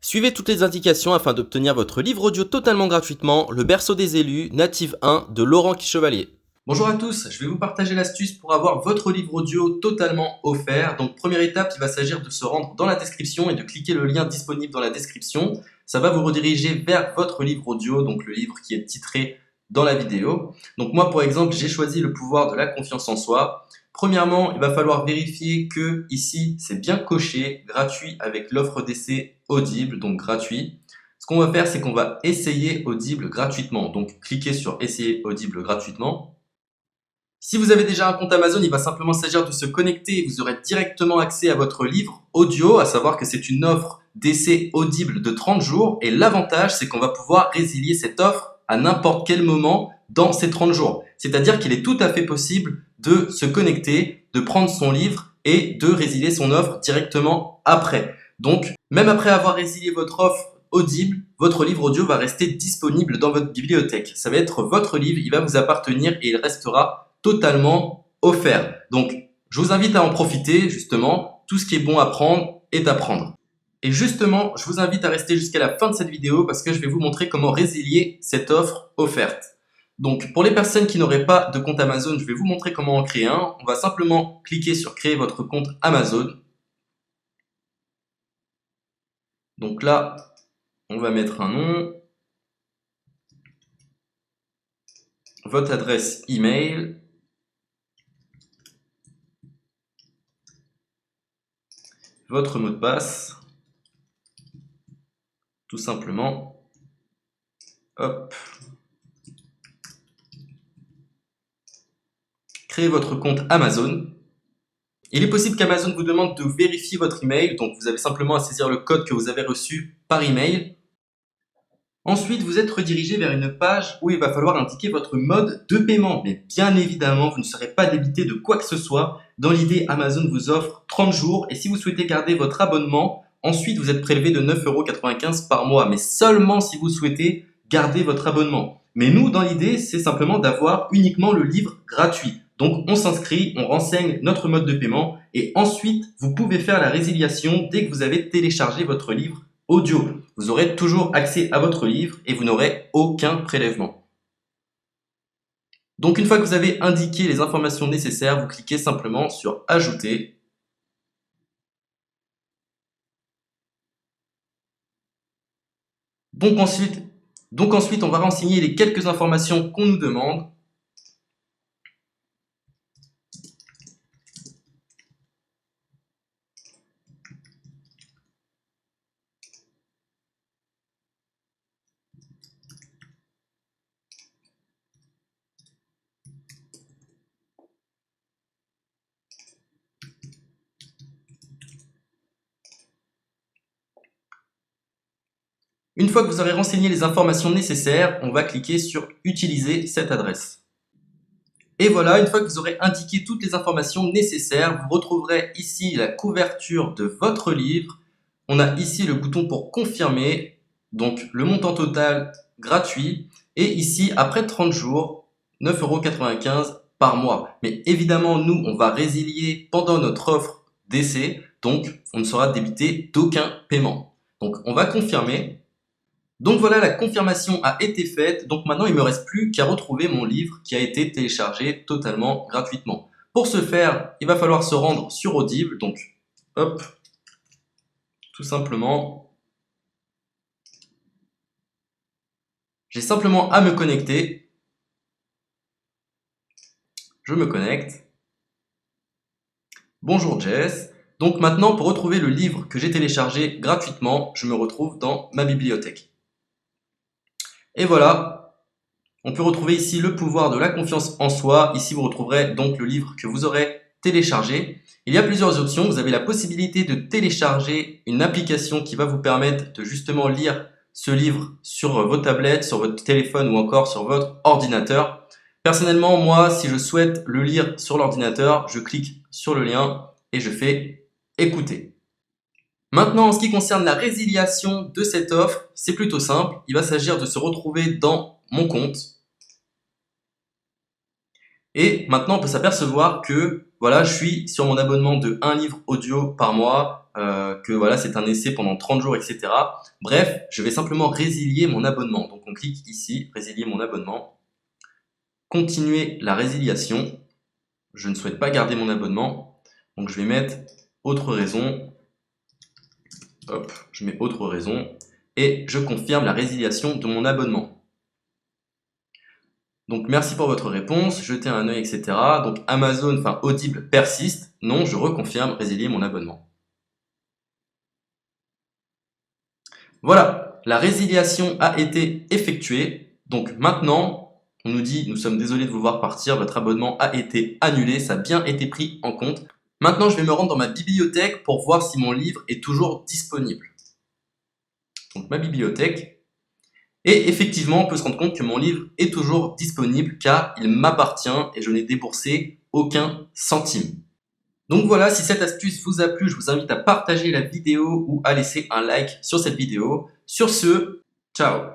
Suivez toutes les indications afin d'obtenir votre livre audio totalement gratuitement, Le berceau des élus, Native 1 de Laurent Chevalier. Bonjour à tous, je vais vous partager l'astuce pour avoir votre livre audio totalement offert. Donc première étape, il va s'agir de se rendre dans la description et de cliquer le lien disponible dans la description. Ça va vous rediriger vers votre livre audio, donc le livre qui est titré dans la vidéo. Donc moi par exemple, j'ai choisi le pouvoir de la confiance en soi. Premièrement, il va falloir vérifier que ici c'est bien coché, gratuit avec l'offre d'essai Audible, donc gratuit. Ce qu'on va faire, c'est qu'on va essayer Audible gratuitement. Donc cliquez sur essayer Audible gratuitement. Si vous avez déjà un compte Amazon, il va simplement s'agir de se connecter et vous aurez directement accès à votre livre audio, à savoir que c'est une offre d'essai Audible de 30 jours. Et l'avantage, c'est qu'on va pouvoir résilier cette offre à n'importe quel moment dans ces 30 jours. C'est-à-dire qu'il est tout à fait possible de se connecter, de prendre son livre et de résilier son offre directement après. Donc, même après avoir résilié votre offre Audible, votre livre audio va rester disponible dans votre bibliothèque. Ça va être votre livre, il va vous appartenir et il restera totalement offert. Donc, je vous invite à en profiter, justement. Tout ce qui est bon à prendre est à prendre. Et justement, je vous invite à rester jusqu'à la fin de cette vidéo parce que je vais vous montrer comment résilier cette offre offerte. Donc, pour les personnes qui n'auraient pas de compte Amazon, je vais vous montrer comment en créer un. On va simplement cliquer sur créer votre compte Amazon. Donc là, on va mettre un nom, votre adresse email, votre mot de passe, tout simplement. Hop. Créez votre compte Amazon. Il est possible qu'Amazon vous demande de vérifier votre email, donc vous avez simplement à saisir le code que vous avez reçu par email. Ensuite, vous êtes redirigé vers une page où il va falloir indiquer votre mode de paiement. Mais bien évidemment, vous ne serez pas débité de quoi que ce soit. Dans l'idée, Amazon vous offre 30 jours et si vous souhaitez garder votre abonnement, ensuite vous êtes prélevé de 9,95 € par mois, mais seulement si vous souhaitez garder votre abonnement. Mais nous, dans l'idée, c'est simplement d'avoir uniquement le livre gratuit. Donc on s'inscrit, on renseigne notre mode de paiement et ensuite vous pouvez faire la résiliation dès que vous avez téléchargé votre livre audio. Vous aurez toujours accès à votre livre et vous n'aurez aucun prélèvement. Donc une fois que vous avez indiqué les informations nécessaires, vous cliquez simplement sur Ajouter. Donc ensuite, on va renseigner les quelques informations qu'on nous demande. Une fois que vous aurez renseigné les informations nécessaires, on va cliquer sur Utiliser cette adresse. Et voilà, une fois que vous aurez indiqué toutes les informations nécessaires, vous retrouverez ici la couverture de votre livre. On a ici le bouton pour confirmer, donc le montant total gratuit. Et ici, après 30 jours, 9,95 € par mois. Mais évidemment, nous, on va résilier pendant notre offre d'essai, donc on ne sera débité d'aucun paiement. Donc on va confirmer. Donc voilà, la confirmation a été faite, donc maintenant il ne me reste plus qu'à retrouver mon livre qui a été téléchargé totalement gratuitement. Pour ce faire, il va falloir se rendre sur Audible, donc hop, tout simplement. J'ai simplement à me connecter. Je me connecte. Bonjour Jess. Donc maintenant, pour retrouver le livre que j'ai téléchargé gratuitement, je me retrouve dans ma bibliothèque. Et voilà, on peut retrouver ici le pouvoir de la confiance en soi. Ici, vous retrouverez donc le livre que vous aurez téléchargé. Il y a plusieurs options. Vous avez la possibilité de télécharger une application qui va vous permettre de justement lire ce livre sur vos tablettes, sur votre téléphone ou encore sur votre ordinateur. Personnellement, moi, si je souhaite le lire sur l'ordinateur, je clique sur le lien et je fais écouter. Maintenant, en ce qui concerne la résiliation de cette offre, c'est plutôt simple. Il va s'agir de se retrouver dans mon compte. Et maintenant, on peut s'apercevoir que voilà, je suis sur mon abonnement de 1 livre audio par mois. que voilà, c'est un essai pendant 30 jours, etc. Bref, je vais simplement résilier mon abonnement. Donc on clique ici, résilier mon abonnement. Continuer la résiliation. Je ne souhaite pas garder mon abonnement. Donc je vais mettre autre raison. Hop, je mets autre raison. Et je confirme la résiliation de mon abonnement. Donc merci pour votre réponse, jetez un œil, etc. Donc Amazon, enfin Audible persiste. Non, je reconfirme, résilier mon abonnement. Voilà, la résiliation a été effectuée. Donc maintenant, on nous dit, nous sommes désolés de vous voir partir, votre abonnement a été annulé, ça a bien été pris en compte. Maintenant, je vais me rendre dans ma bibliothèque pour voir si mon livre est toujours disponible. Donc ma bibliothèque. Et effectivement, on peut se rendre compte que mon livre est toujours disponible car il m'appartient et je n'ai déboursé aucun centime. Donc voilà, si cette astuce vous a plu, je vous invite à partager la vidéo ou à laisser un like sur cette vidéo. Sur ce, ciao!